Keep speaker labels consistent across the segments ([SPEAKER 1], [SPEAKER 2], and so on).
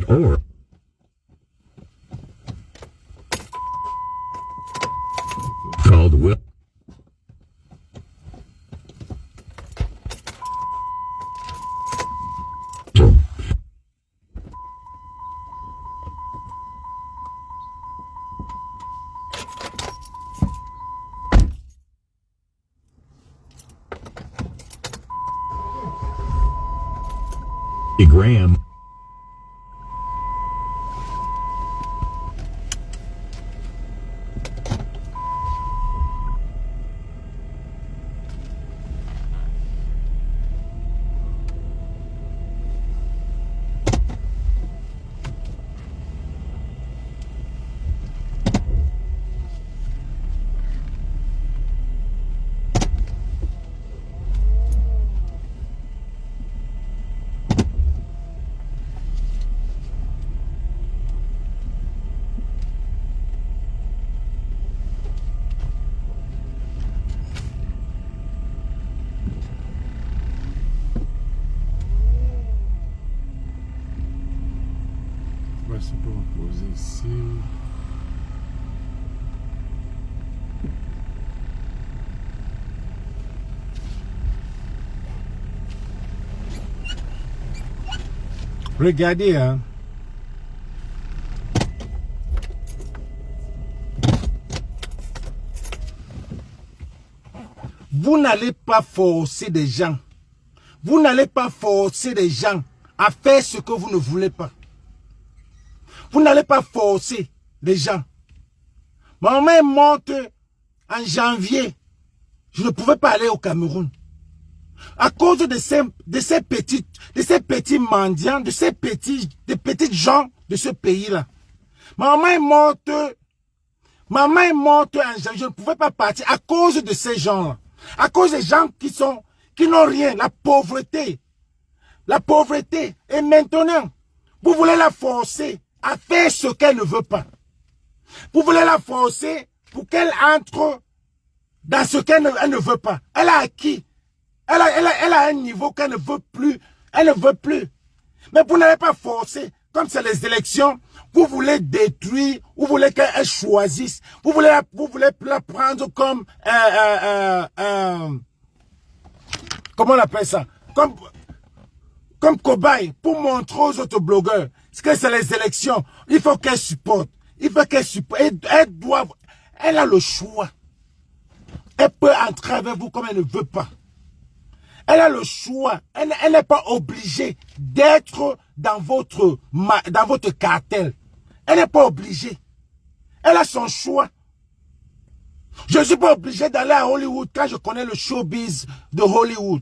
[SPEAKER 1] or called Will. Graham.
[SPEAKER 2] C'est pour poser ici. Regardez, hein. Vous n'allez pas forcer des gens. Vous n'allez pas forcer des gens à faire ce que vous ne voulez pas. Vous n'allez pas forcer les gens. Ma maman est morte en janvier. Je ne pouvais pas aller au Cameroun. À cause de ces petits mendiants, de ces petites gens de ce pays-là. Ma maman est morte. Maman est morte en janvier. Je ne pouvais pas partir à cause de ces gens-là. À cause des gens qui n'ont rien. La pauvreté. La pauvreté. Et maintenant, vous voulez la forcer à faire ce qu'elle ne veut pas. Vous voulez la forcer pour qu'elle entre dans ce qu'elle ne veut pas. Elle a acquis. Elle a un niveau qu'elle ne veut plus. Elle ne veut plus. Mais vous n'allez pas forcer. Comme c'est les élections, vous voulez détruire, vous voulez qu'elle choisisse. Vous voulez la prendre comme... comment on appelle ça? Comme cobaye pour montrer aux autres blogueurs. Parce que c'est les élections. Il faut qu'elle supporte. Il faut qu'elle supporte. Elle a le choix. Elle peut entrer avec vous comme elle ne veut pas. Elle a le choix. Elle n'est pas obligée d'être dans votre cartel. Elle n'est pas obligée. Elle a son choix. Je ne suis pas obligé d'aller à Hollywood quand je connais le showbiz de Hollywood.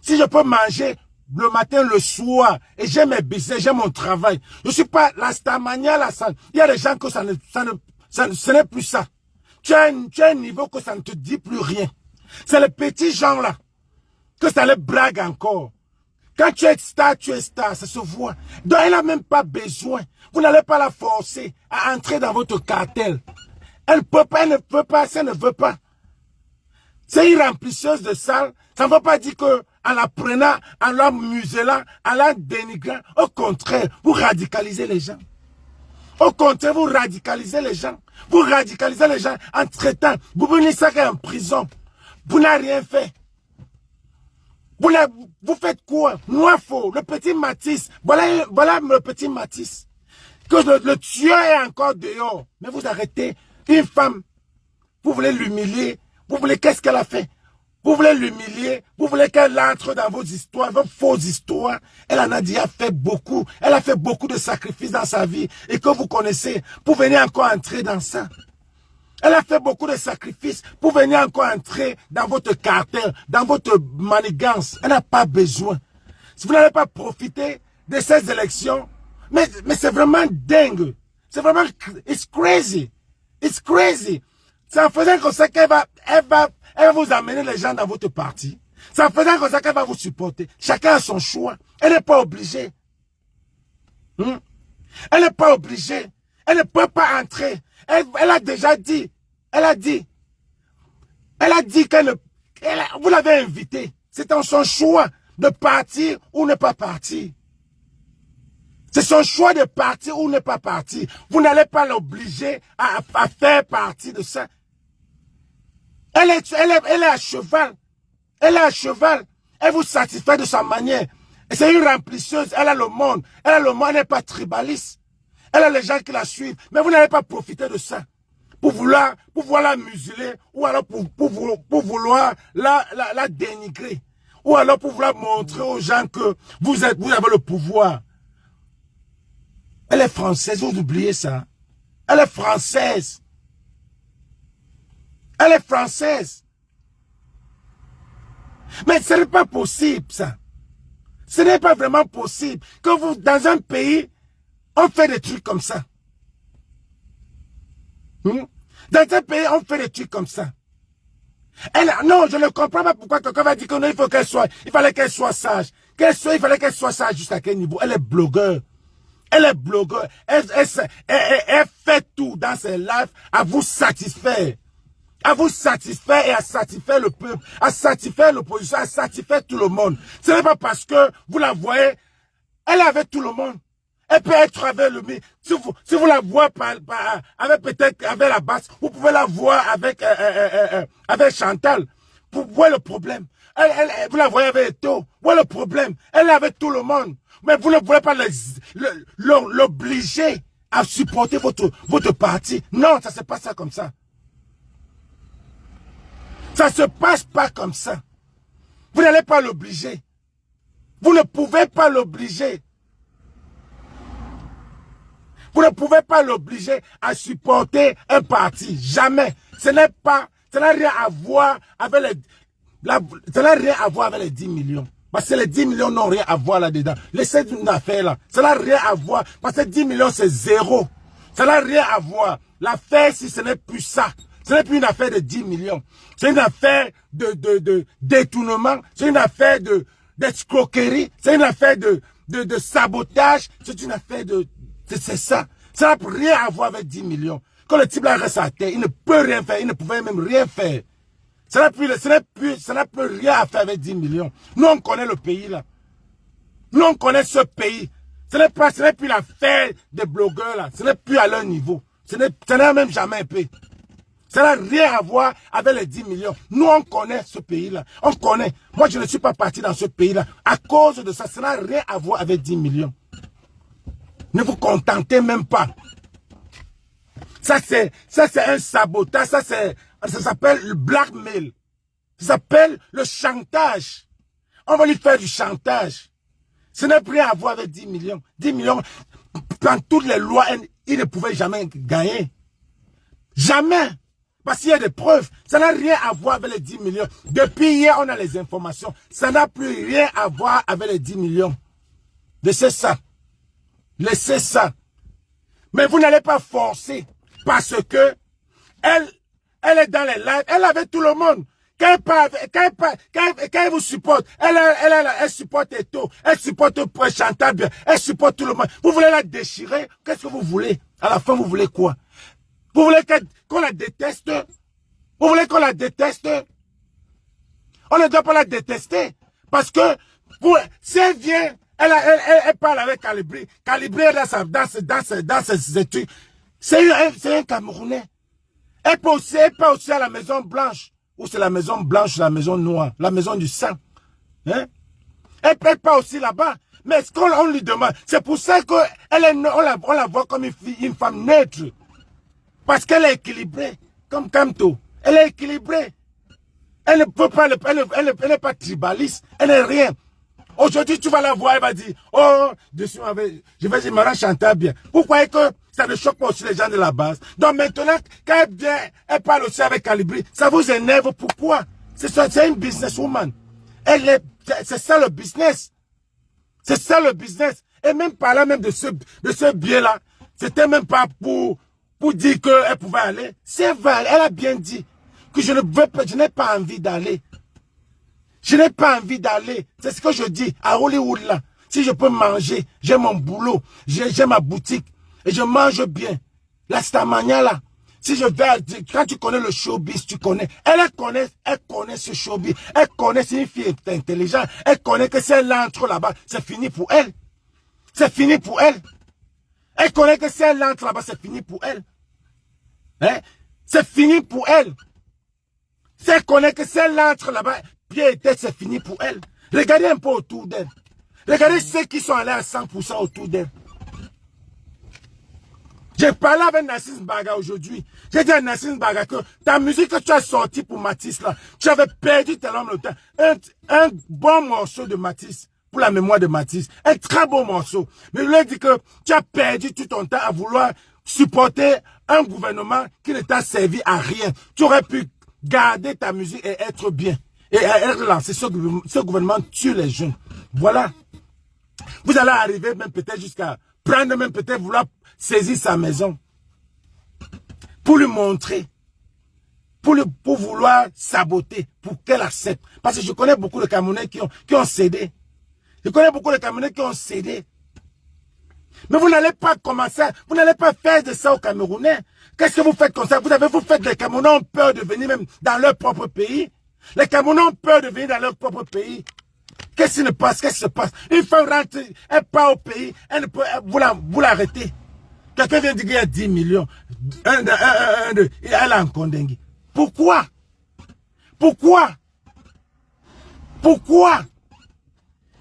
[SPEAKER 2] Si je peux manger le matin, le soir, et j'ai mes business, j'ai mon travail. Je ne suis pas la Starmania, la salle. Il y a des gens que ce n'est plus ça. Tu as un niveau que ça ne te dit plus rien. C'est les petits gens là que ça les blague encore. Quand tu es star, ça se voit. Donc elle n'a même pas besoin. Vous n'allez pas la forcer à entrer dans votre cartel. Elle ne peut pas, elle ne peut pas, ça ne veut pas. C'est une remplisseuse de salle. Ça ne veut pas dire que en la prenant, en la muselant, en la dénigrant. Au contraire, vous radicalisez les gens. Au contraire, vous radicalisez les gens. Vous radicalisez les gens en traitant. Vous venez ça en prison. Vous n'avez rien fait. Vous faites quoi? Noifo, le petit Matisse. Voilà le petit Matisse. Que le tueur est encore dehors. Mais vous arrêtez une femme. Vous voulez l'humilier. Vous voulez qu'est-ce qu'elle a fait? Vous voulez l'humilier. Vous voulez qu'elle entre dans vos histoires, vos fausses histoires. Elle en a déjà fait beaucoup. Elle a fait beaucoup de sacrifices dans sa vie. Et que vous connaissez. Pour venir encore entrer dans ça. Elle a fait beaucoup de sacrifices pour venir encore entrer dans votre cartel, dans votre manigance. Elle n'a pas besoin. Si vous n'allez pas profiter de ces élections, mais c'est vraiment dingue. C'est vraiment, it's crazy. It's crazy. C'est en faisant comme ça qu'elle va vous amener les gens dans votre parti. C'est en faisant comme ça qu'elle va vous supporter. Chacun a son choix. Elle n'est pas obligée. Elle n'est pas obligée. Elle ne peut pas entrer. Elle a déjà dit. Elle a dit qu'elle vous l'avez invité. C'est en son choix de partir ou ne pas partir. C'est son choix de partir ou ne pas partir. Vous n'allez pas l'obliger à faire partie de ça. Elle est à cheval. Elle est à cheval. Elle vous satisfait de sa manière. Et c'est une remplisseuse. Elle a le monde. Elle a le monde. Elle n'est pas tribaliste. Elle a les gens qui la suivent. Mais vous n'allez pas profiter de ça. Pour vouloir la museler. Ou alors pour vouloir la dénigrer. Ou alors pour vouloir montrer aux gens que vous avez le pouvoir. Elle est française. Vous oubliez ça. Elle est française. Elle est française. Mais ce n'est pas possible, ça. Ce n'est pas vraiment possible que vous, dans un pays, on fait des trucs comme ça. Dans un pays, on fait des trucs comme ça. Non, je ne comprends pas pourquoi quelqu'un va dire que non, il fallait qu'elle soit sage. Il fallait qu'elle soit sage jusqu'à quel niveau? Elle est blogueur. Elle est blogueur. Elle fait tout dans ses lives à vous satisfaire. À vous satisfaire et à satisfaire le peuple, à satisfaire l'opposition, à satisfaire tout le monde. Ce n'est pas parce que vous la voyez, elle est avec tout le monde. Elle peut être avec le mi. Si vous la voyez avec peut-être avec la basse, vous pouvez la voir avec Chantal. Vous voyez le problème. Vous la voyez avec Eto. Vous voyez le problème. Elle est avec tout le monde. Mais vous ne voulez pas l'obliger à supporter votre parti. Non, ça ne se passe pas comme ça. Ça ne se passe pas comme ça. Vous n'allez pas l'obliger. Vous ne pouvez pas l'obliger. Vous ne pouvez pas l'obliger à supporter un parti. Jamais. Ça n'a rien à voir avec les 10 millions. Parce que les 10 millions n'ont rien à voir là-dedans. Laissez une affaire là. Ça n'a rien à voir. Parce que 10 millions, c'est zéro. Ça n'a rien à voir. L'affaire, si ce n'est plus ça. Ce n'est plus une affaire de 10 millions. C'est une affaire de détournement. C'est une affaire d'escroquerie. C'est une affaire de sabotage. C'est une affaire c'est ça. Ça n'a rien à voir avec 10 millions. Quand le type là reste à terre, il ne peut rien faire. Il ne pouvait même rien faire. Ça n'a plus rien à faire avec 10 millions. Nous, on connaît le pays là. Nous, on connaît ce pays. Ce n'est plus l'affaire des blogueurs là. Ce n'est plus à leur niveau. Ce n'est même jamais épais. Ça n'a rien à voir avec les 10 millions. Nous, on connaît ce pays-là. On connaît. Moi, je ne suis pas parti dans ce pays-là. À cause de ça, ça n'a rien à voir avec 10 millions. Ne vous contentez même pas. Ça, c'est un sabotage. Ça s'appelle le blackmail. Ça s'appelle le chantage. On va lui faire du chantage. Ce n'a rien à voir avec 10 millions. 10 millions, dans toutes les lois, il ne pouvait jamais gagner. Jamais. Parce qu'il y a des preuves. Ça n'a rien à voir avec les 10 millions. Depuis hier, on a les informations. Ça n'a plus rien à voir avec les 10 millions. Laissez ça. Laissez ça. Mais vous n'allez pas forcer. Parce que elle est dans les lives. Elle est avec tout le monde. Quand elle vous supporte, elle supporte Eto. Elle supporte Chantal bien. Elle supporte tout le monde. Vous voulez la déchirer? Qu'est-ce que vous voulez? À la fin, vous voulez quoi? Vous voulez qu'on la déteste? Vous voulez qu'on la déteste? On ne doit pas la détester. Parce que si elle vient, elle parle avec Calibri. Calibri est dans ses études. C'est un Camerounais. Elle peut aussi à la Maison Blanche. Ou c'est la Maison Blanche, la Maison Noire, la Maison du Sang. Hein? Elle peut pas aussi là-bas. Mais ce qu'on lui demande, c'est pour ça qu'on la voit comme une femme neutre. Parce qu'elle est équilibrée, comme Kamto. Elle est équilibrée. Elle ne peut pas, elle n'est pas tribaliste. Elle n'est rien. Aujourd'hui, tu vas la voir, elle va dire, oh, je vais dire, Mara Chantal bien. Vous croyez que ça ne choque pas aussi les gens de la base? Donc maintenant, quand elle vient, elle parle aussi avec Calibri. Ça vous énerve, pourquoi? C'est une businesswoman. C'est ça le business. C'est ça le business. Et même par là, même de ce biais-là, c'était même pas pour dire qu'elle pouvait aller. Si elle va aller, elle a bien dit que je n'ai pas envie d'aller. Je n'ai pas envie d'aller. C'est ce que je dis à Hollywood là. Si je peux manger, j'ai mon boulot, j'ai ma boutique et je mange bien. La Stamania là. Si je vais, quand tu connais le showbiz, tu connais. Elle connaît ce showbiz. Elle connaît, c'est une fille intelligente. Elle connaît que si elle entre là-bas, c'est fini pour elle. c'est fini pour elle. Elle connaît que si elle entre là-bas, c'est fini pour elle. Hein? C'est fini pour elle. Si elle connaît que si elle entre là-bas, pied et tête, c'est fini pour elle. Regardez un peu autour d'elle. Regardez ceux qui sont allés à 100% autour d'elle. J'ai parlé avec Nassim Baga aujourd'hui. J'ai dit à Nassim Baga que ta musique que tu as sortie pour Matisse là, tu avais perdu tellement le temps. Un bon morceau de Matisse, pour la mémoire de Matisse. Un très beau morceau. Mais je lui ai dit que tu as perdu tout ton temps à vouloir supporter un gouvernement qui ne t'a servi à rien. Tu aurais pu garder ta musique et être bien. Et être lancé. Ce gouvernement tue les jeunes. Voilà. Vous allez arriver même peut-être jusqu'à prendre, même peut-être vouloir saisir sa maison. Pour lui montrer. Pour vouloir saboter. Pour qu'elle accepte. Parce que je connais beaucoup de Camerounais qui ont cédé. Je connais beaucoup de Camerounais qui ont cédé. Mais vous n'allez pas commencer, vous n'allez pas faire de ça aux Camerounais. Qu'est-ce que vous faites comme ça? Vous faites des Camerounais ont peur de venir même dans leur propre pays. Les Camerounais ont peur de venir dans leur propre pays. Qu'est-ce qui se passe? Qu'est-ce qui se passe? Une femme rentre, elle part au pays, elle ne peut, vous l'arrêtez. Quelqu'un vient dire qu'il y a 10 millions. Elle est en Kondengui. Pourquoi? Pourquoi? Pourquoi?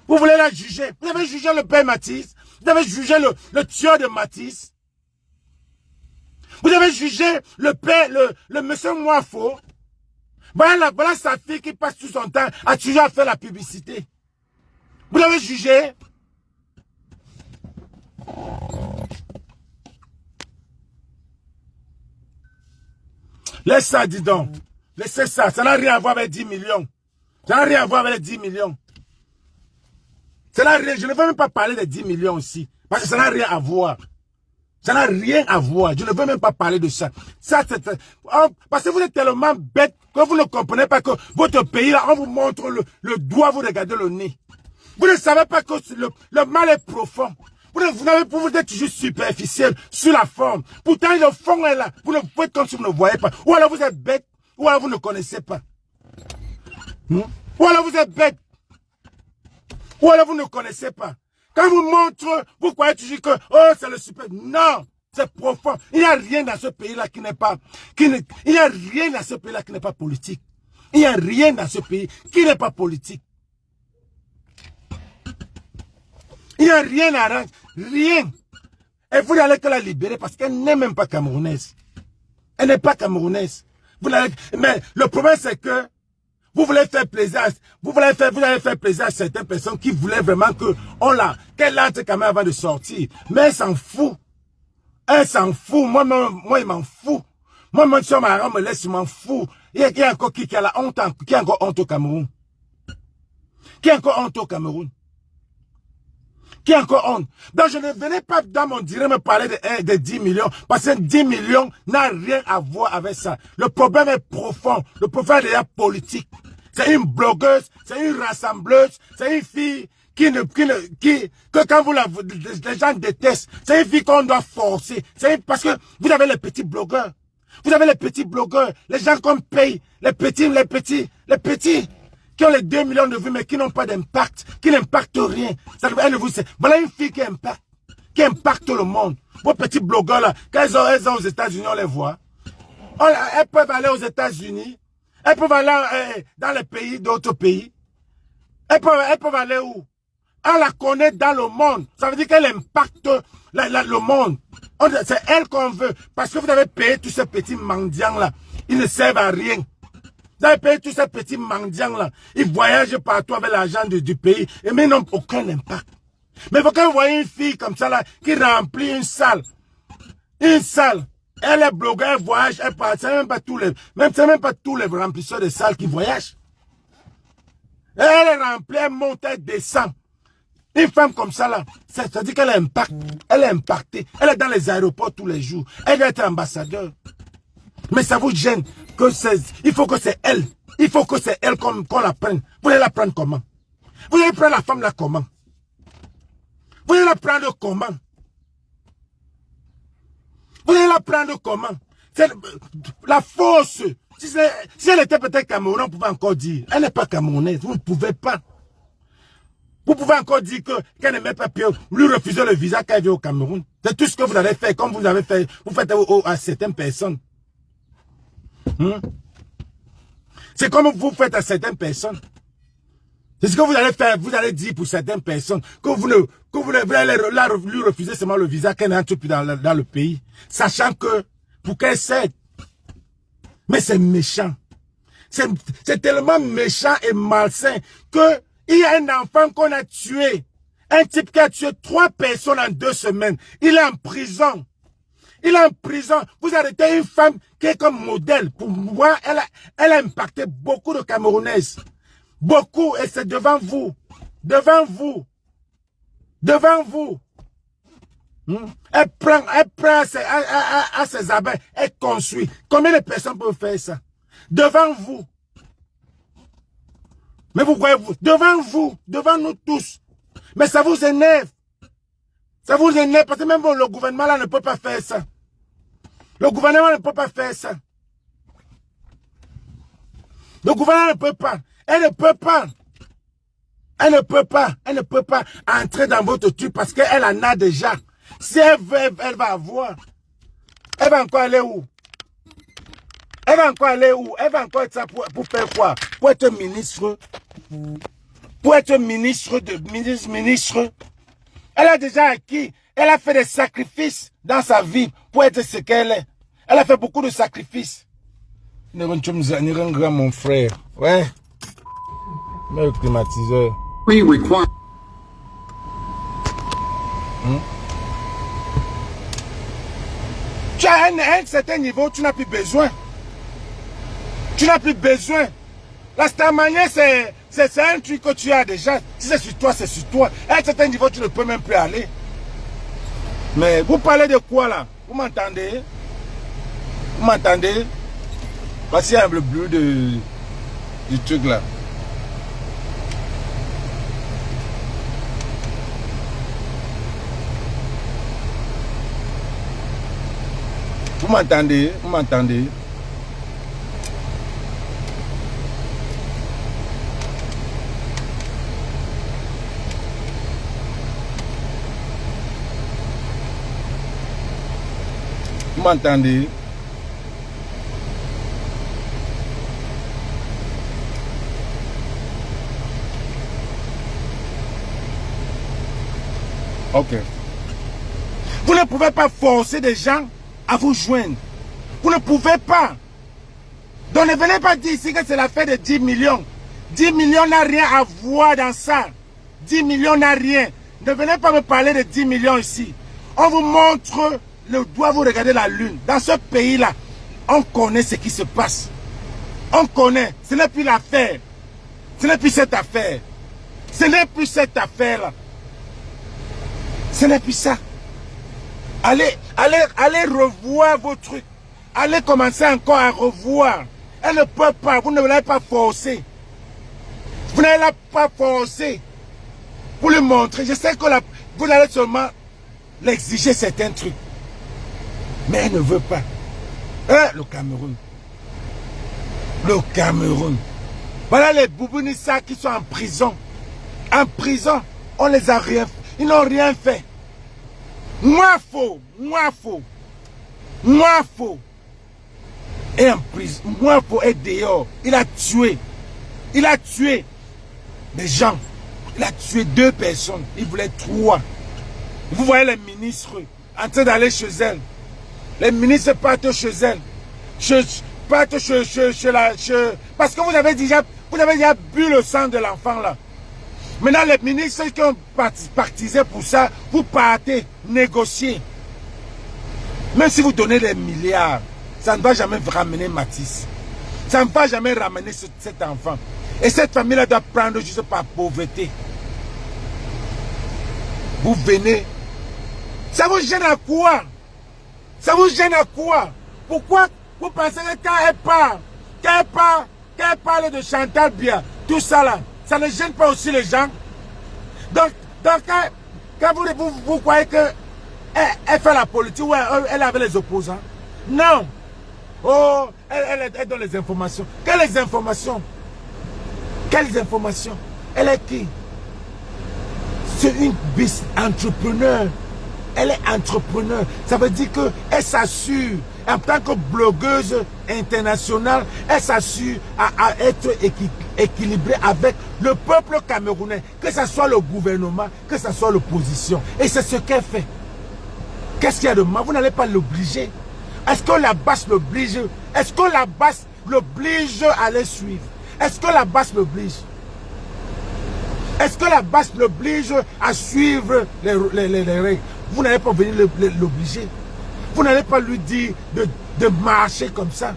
[SPEAKER 2] Vous voulez la juger? Vous avez jugé le père Matisse? Vous avez jugé le tueur de Matisse? Vous avez jugé le père, le monsieur Moifo? Voilà sa fille qui passe tout son temps à toujours à faire la publicité. Vous l'avez jugé? Laisse ça, dis donc. Laissez ça. Ça n'a rien à voir avec 10 millions. Ça n'a rien à voir avec les 10 millions. Ça n'a rien. Je ne veux même pas parler des 10 millions aussi. Parce que ça n'a rien à voir. Ça n'a rien à voir. Je ne veux même pas parler de ça. Parce que vous êtes tellement bête que vous ne comprenez pas que votre pays, là, on vous montre le doigt, vous regardez le nez. Vous ne savez pas que le mal est profond. Vous êtes toujours superficiel sur la forme. Pourtant, le fond est là. Vous faites comme si vous ne voyez pas. Ou alors vous êtes bête, ou alors vous ne connaissez pas. Ou alors vous êtes bête. Ou alors vous ne connaissez pas. Quand vous montre, vous croyez toujours que, oh, c'est le super. Non, c'est profond. Il n'y a rien dans ce pays-là qui n'est pas, il n'y a rien dans ce pays-là qui n'est pas politique. Il n'y a rien dans ce pays qui n'est pas politique. Il n'y a rien à arranger. Rien. Et vous n'allez que la libérer parce qu'elle n'est même pas camerounaise. Elle n'est pas camerounaise. Mais le problème c'est que vous voulez faire plaisir, vous allez faire plaisir à certaines personnes qui voulaient vraiment qu'elle entre quand même avant de sortir. Mais elle s'en fout. Elle s'en fout. Moi, il m'en fout. Moi, si on me laisse, je m'en fous. Il y a encore qui a la honte, qui a encore honte au Cameroun. Qui a encore honte au Cameroun. Qui a encore honte. Donc, je ne venais pas dans mon direct me parler de 10 millions. Parce que 10 millions n'a rien à voir avec ça. Le problème est profond. Le problème est déjà politique. C'est une blogueuse, c'est une rassembleuse, c'est une fille que quand les gens détestent, c'est une fille qu'on doit forcer. Parce que vous avez les petits blogueurs. Vous avez les petits blogueurs, les gens qu'on paye, les petits, qui ont les 2 millions de vues, mais qui n'ont pas d'impact, qui n'impactent rien. Voilà une fille qui impacte le monde. Vos petits blogueurs là, quand elles sont aux États-Unis, on les voit. Elles peuvent aller aux États-Unis. Elles peuvent aller dans les pays, d'autres pays. Elles peuvent aller où? On la connaît dans le monde. Ça veut dire qu'elle impacte le monde. C'est elle qu'on veut. Parce que vous avez payé tous ces petits mendiants-là. Ils ne servent à rien. Vous avez payé tous ces petits mendiants-là. Ils voyagent partout avec l'argent du pays. Mais ils n'ont aucun impact. Mais quand vous voyez une fille comme ça, là, qui remplit une salle. Une salle. Elle est blogueur, elle voyage, elle part. C'est même pas tous les remplisseurs de salles qui voyagent. Elle est remplie, elle monte, elle descend. Une femme comme ça, là, ça veut dire qu'elle a impact. Elle est impactée. Elle est dans les aéroports tous les jours. Elle doit être ambassadeur. Mais ça vous gêne que il faut que c'est elle. Il faut que c'est elle qu'on la prenne. Vous allez la prendre comment? Vous allez prendre la femme là comment? Vous allez la prendre comment? Vous allez la prendre comment? La force. Si elle était peut-être camerounaise, on pouvait encore dire. Elle n'est pas camerounaise. Vous ne pouvez pas. Vous pouvez encore dire qu'elle ne met pas pied, lui refuser le visa qu'elle vient au Cameroun. C'est tout ce que vous avez fait, comme vous avez fait, vous faites à certaines personnes. C'est comme vous faites à certaines personnes. C'est ce que vous allez faire, vous allez dire pour certaines personnes, que vous allez lui refuser seulement le visa qu'elle n'entre plus dans le pays. Sachant que, pour qu'elle cède. Mais c'est méchant. C'est tellement méchant et malsain que il y a un enfant qu'on a tué. Un type qui a tué 3 personnes en 2 semaines. Il est en prison. Il est en prison. Vous arrêtez une femme qui est comme modèle. Pour moi, elle a impacté beaucoup de Camerounaises. Beaucoup. Et c'est devant vous. Devant vous. Devant vous. Elle prend à ses abeilles. Elle construit. Combien de personnes peuvent faire ça? Devant vous. Mais vous voyez, devant nous tous. Mais ça vous énerve. Ça vous énerve parce que même le gouvernement là ne peut pas faire ça. Le gouvernement ne peut pas faire ça. Le gouvernement ne peut pas. Elle ne peut pas. Elle ne peut pas. Elle ne peut pas entrer dans votre truc parce qu'elle en a déjà. Si elle veut, elle va avoir. Elle va encore aller où? Elle va encore aller où? Elle va encore être ça pour faire quoi? Pour être ministre. Pour être ministre. Elle a déjà acquis. Elle a fait des sacrifices dans sa vie pour être ce qu'elle est. Elle a fait beaucoup de sacrifices. Mon frère. Ouais. Mais le climatiseur.
[SPEAKER 3] We require.
[SPEAKER 2] Tu as un certain niveau, tu n'as plus besoin. Tu n'as plus besoin. La stamanie, c'est un truc que tu as déjà. Si c'est sur toi, c'est sur toi. À un certain niveau, tu ne peux même plus aller. Mais vous parlez de quoi là? Vous m'entendez? Vous m'entendez? Voici le bleu du truc là. Vous m'entendez? Vous m'entendez? Vous m'entendez? Ok. Vous ne pouvez pas forcer des gens à vous joindre. Vous ne pouvez pas. Donc ne venez pas dire ici que c'est l'affaire de 10 millions. 10 millions n'a rien à voir dans ça. 10 millions n'a rien. Ne venez pas me parler de 10 millions ici. On vous montre le doigt, vous regardez la lune. Dans ce pays-là, on connaît ce qui se passe. On connaît. Ce n'est plus l'affaire. Ce n'est plus cette affaire. Ce n'est plus cette affaire-là. Ce n'est plus ça. Allez revoir vos trucs. Allez commencer encore à revoir. Elle ne peut pas. Vous ne l'avez pas forcé. Vous n'allez pas forcer. Pour lui montrer. Je sais que vous allez seulement l'exiger certains trucs. Mais elle ne veut pas. Le Cameroun. Le Cameroun. Voilà les Boubounissa qui sont en prison. En prison, on les a rien fait. Ils n'ont rien fait. Moi faux. Et en prison. Moi faux est dehors. Il a tué. Des gens. Il a tué 2 personnes. Il voulait 3. Vous voyez les ministres en train d'aller chez elle. Les ministres partent chez elle. Parce que vous avez déjà bu le sang de l'enfant là. Maintenant, les ministres qui ont partisé pour ça, vous partez négocier. Même si vous donnez des milliards, ça ne va jamais ramener Matisse. Ça ne va jamais ramener cet enfant. Et cette famille-là doit prendre juste par pauvreté. Vous venez. Ça vous gêne à quoi? Ça vous gêne à quoi? Pourquoi vous pensez que quand elle parle de Chantal bien, tout ça là, ça ne gêne pas aussi les gens? Donc quand vous croyez que elle fait la politique ou elle avait les opposants? Non. Oh, elle donne les informations. Quelles informations? Quelles informations? Elle est qui? C'est une entrepreneur. Elle est entrepreneur. Ça veut dire qu'elle s'assure, en tant que blogueuse internationale, elle s'assure à être équilibrée avec le peuple camerounais, que ce soit le gouvernement, que ce soit l'opposition. Et c'est ce qu'elle fait. Qu'est-ce qu'il y a de mal? Vous n'allez pas l'obliger. Est-ce que la basse l'oblige? Est-ce que la basse l'oblige à les suivre? Est-ce que la basse l'oblige? Est-ce que la basse l'oblige à suivre les règles? Vous n'allez pas venir l'obliger. Vous n'allez pas lui dire de marcher comme ça.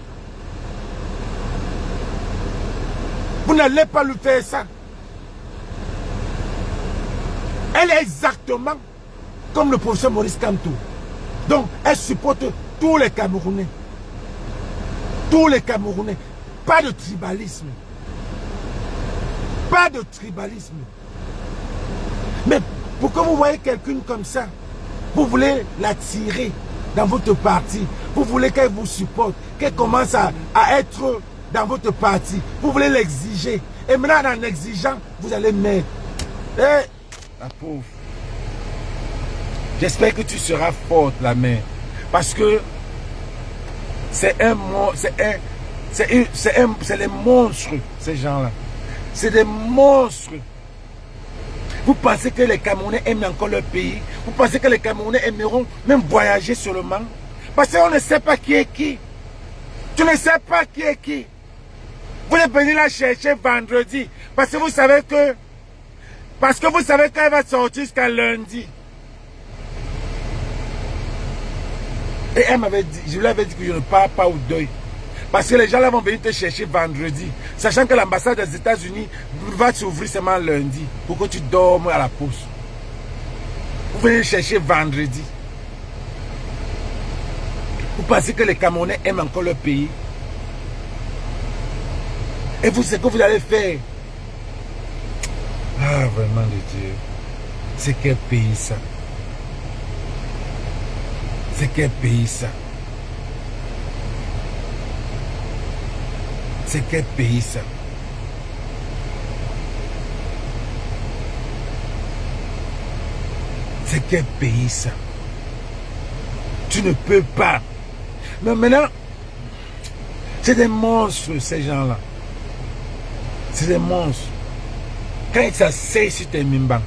[SPEAKER 2] Vous n'allez pas lui faire ça. Elle est exactement comme le professeur Maurice Kamto. Donc, elle supporte tous les Camerounais. Tous les Camerounais. Pas de tribalisme. Pas de tribalisme. Mais pourquoi vous voyez quelqu'un comme ça? Vous voulez l'attirer dans votre parti. Vous voulez qu'elle vous supporte, qu'elle commence à être dans votre parti. Vous voulez l'exiger. Et maintenant, en exigeant, vous allez mettre. Eh, la pauvre. J'espère que tu seras forte, la mère. Parce que c'est les monstres, ces gens-là. C'est des monstres. Vous pensez que les Camerounais aiment encore leur pays? Vous pensez que les Camerounais aimeront même voyager seulement? Parce qu'on ne sait pas qui est qui. Tu ne sais pas qui est qui. Vous êtes venu la chercher vendredi. Parce que vous savez que... Parce que vous savez qu'elle va sortir jusqu'à lundi. Et elle m'avait dit, je lui avais dit que je ne pars pas au deuil. Parce que les gens là vont venir te chercher vendredi. Sachant que l'ambassade des États-Unis va s'ouvrir seulement lundi. Pour que tu dormes à la pause. Vous venez chercher vendredi. Vous pensez que les Camerounais aiment encore leur pays? Et vous, ce que vous allez faire? Ah, vraiment de Dieu. C'est quel pays ça? C'est quel pays ça? C'est quel pays ça? C'est quel pays ça? Tu ne peux pas. Mais maintenant, c'est des monstres ces gens-là. C'est des monstres. Quand ils s'asseyent sur tes mimbans,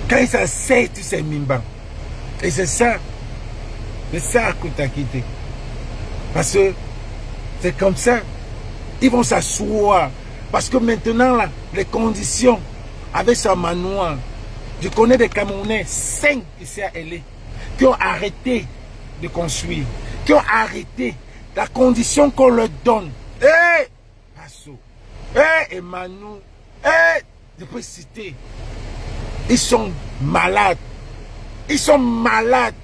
[SPEAKER 2] quand ils s'asseyent sur ces mimbans, et c'est ça. C'est ça que tu as quitté. Parce que c'est comme ça. Ils vont s'asseoir. Parce que maintenant, là, les conditions avec ce manoir, je connais des Camerounais, 5 ici à LA, qui ont arrêté de construire, qui ont arrêté la condition qu'on leur donne. Hé, Passo, hé, Emmanuel, hé, je peux citer. Ils sont malades. Ils sont malades.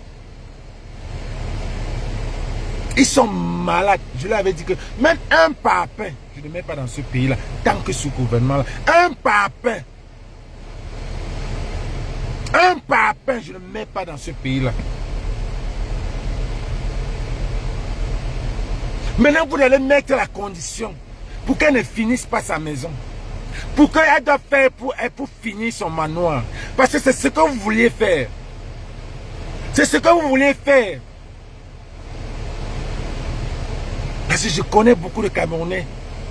[SPEAKER 2] Ils sont malades. Je leur avais dit que même un papin, je ne mets pas dans ce pays-là, tant que sous gouvernement-là, un papin, je ne mets pas dans ce pays-là. Maintenant, vous allez mettre la condition pour qu'elle ne finisse pas sa maison. Pour qu'elle doit faire pour finir son manoir. Parce que c'est ce que vous vouliez faire. C'est ce que vous vouliez faire. Parce que je connais beaucoup de Camerounais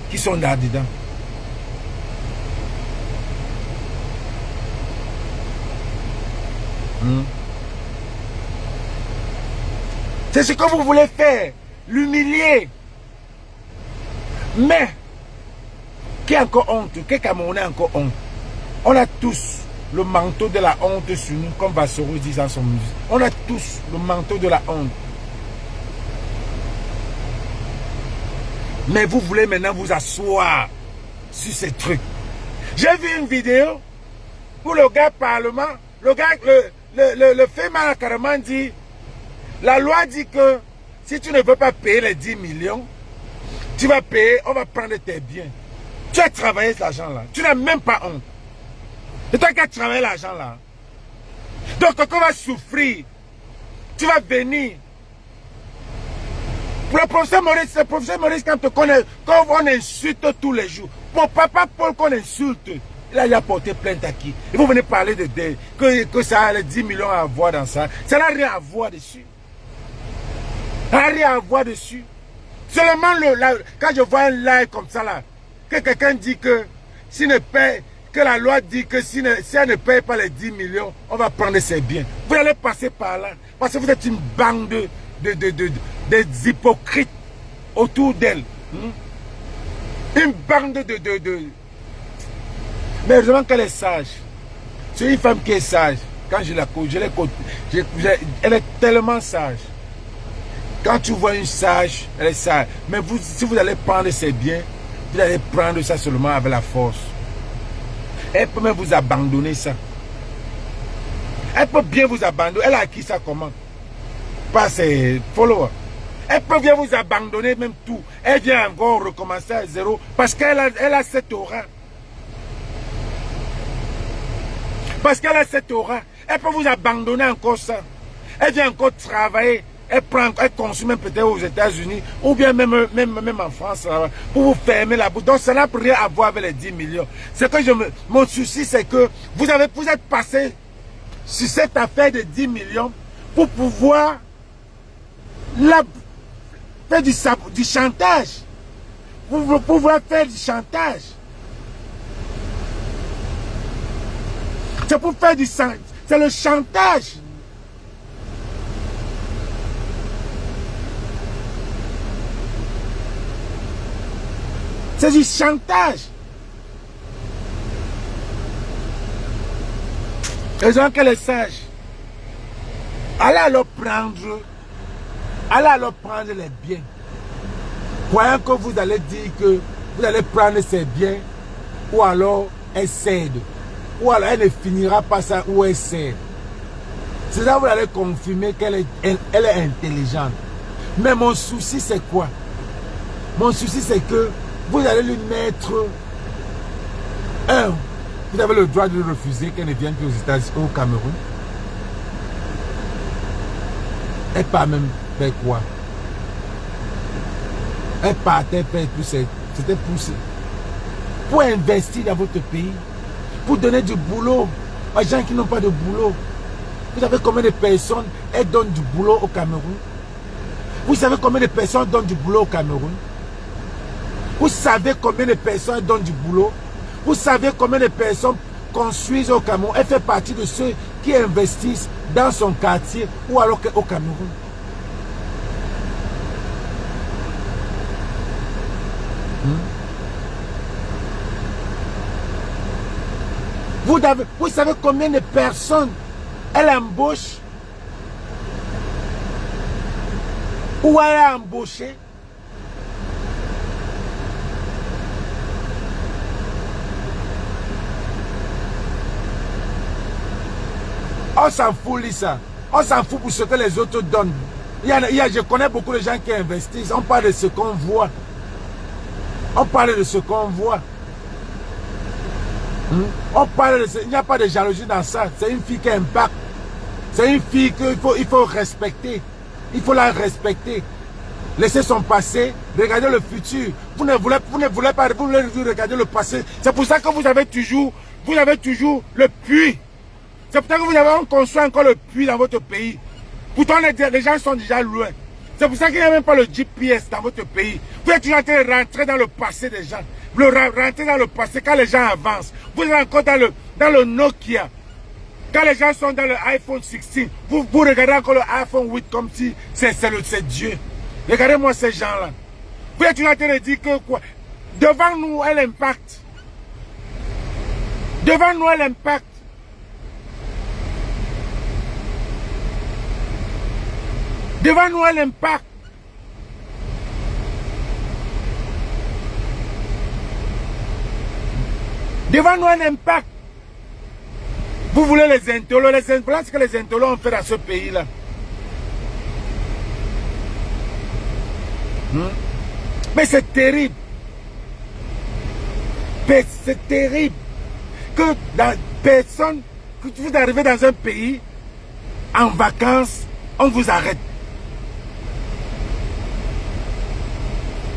[SPEAKER 2] qui sont là-dedans. C'est ce que vous voulez faire. L'humilier. Mais, qui a encore honte? Quel Camerounais a encore honte? On a tous le manteau de la honte sur nous, comme Bassoro dit dans son musique. On a tous le manteau de la honte. Mais vous voulez maintenant vous asseoir sur ces trucs. J'ai vu une vidéo où le gars parlement, le FEMA carrément dit, la loi dit que si tu ne veux pas payer les 10 millions, tu vas payer, on va prendre tes biens. Tu as travaillé cet argent-là. Tu n'as même pas honte. C'est toi qui as travaillé l'argent là. Donc quand on va souffrir, tu vas venir. Pour le professeur Maurice, quand on insulte tous les jours, Mon papa Paul qu'on insulte, il a déjà porté plainte à qui? Et vous venez parler que ça a les 10 millions à voir dans ça. Ça n'a rien à voir dessus. Ça n'a rien à voir dessus. Seulement quand je vois un live comme ça là, que quelqu'un dit que s'il ne paie, que la loi dit que si elle ne paye pas les 10 millions, on va prendre ses biens. Vous allez passer par là. Parce que vous êtes une bande des hypocrites autour d'elle. Une bande Mais heureusement qu'elle est sage. C'est une femme qui est sage. Quand je la coach, elle est tellement sage. Quand tu vois une sage, elle est sage. Mais si vous allez prendre ses biens, vous allez prendre ça seulement avec la force. Elle peut même vous abandonner ça. Elle peut bien vous abandonner. Elle a acquis ça comment? Pas ses followers. Elle peut bien vous abandonner même tout. Elle vient encore recommencer à zéro parce qu'elle a cette aura. Parce qu'elle a cette aura. Elle peut vous abandonner encore ça. Elle vient encore travailler. Elle consomme peut-être aux États-Unis ou bien même en France pour vous fermer la bouche. Donc ça n'a rien à voir avec les 10 millions. C'est que mon souci, c'est que vous êtes passé sur cette affaire de 10 millions pour pouvoir faire du chantage. Pour pouvoir faire du chantage. C'est pour faire c'est le chantage. C'est du chantage. Les gens qu'elle est sage. Allez alors prendre les biens. Croyant que vous allez dire que vous allez prendre ses biens, ou alors elle cède. Ou alors elle ne finira pas ça, ou elle cède. C'est ça que vous allez confirmer qu'elle est intelligente. Mais mon souci c'est quoi? Mon souci c'est que vous allez lui mettre vous avez le droit de refuser qu'elle ne vienne plus aux États-Unis, au Cameroun. Elle part même faire quoi? Elle partait faire tout ça. C'était pour investir dans votre pays, pour donner du boulot aux gens qui n'ont pas de boulot. Vous savez combien de personnes elles donnent du boulot au Cameroun? Vous savez combien de personnes donnent du boulot au Cameroun? Vous savez combien de personnes donnent du boulot? Vous savez combien de personnes construisent au Cameroun? Elle fait partie de ceux qui investissent dans son quartier ou alors au Cameroun. Vous savez combien de personnes elle embauche ou elle a embauché? On s'en fout, Lisa. On s'en fout pour ce que les autres donnent. Je connais beaucoup de gens qui investissent. On parle de ce qu'on voit. On parle de ce qu'on voit. On parle de ce... Il n'y a pas de jalousie dans ça. C'est une fille qui impacte. C'est une fille qu'il faut respecter. Il faut la respecter. Laissez son passé. Regardez le futur. Vous ne voulez pas regarder le passé. C'est pour ça que vous avez toujours le puits. C'est pour ça que vous avez construit encore le puits dans votre pays. Pourtant, les gens sont déjà loin. C'est pour ça qu'il n'y a même pas le GPS dans votre pays. Vous êtes toujours en train de rentrer dans le passé des gens. Rentrer dans le passé quand les gens avancent. Vous êtes encore dans le Nokia. Quand les gens sont dans le iPhone 16, vous regardez encore le iPhone 8 comme si c'est Dieu. Regardez-moi ces gens-là. Vous êtes toujours en train de dire que quoi? Devant nous, elle impacte. Devant nous, elle impacte. Devant nous, elle impacte. Devant nous, elle impacte. Vous voulez les intolos, voilà ce que les intolos ont fait dans ce pays-là. Mais c'est terrible. C'est terrible que personne, que vous arrivez dans un pays en vacances, on vous arrête.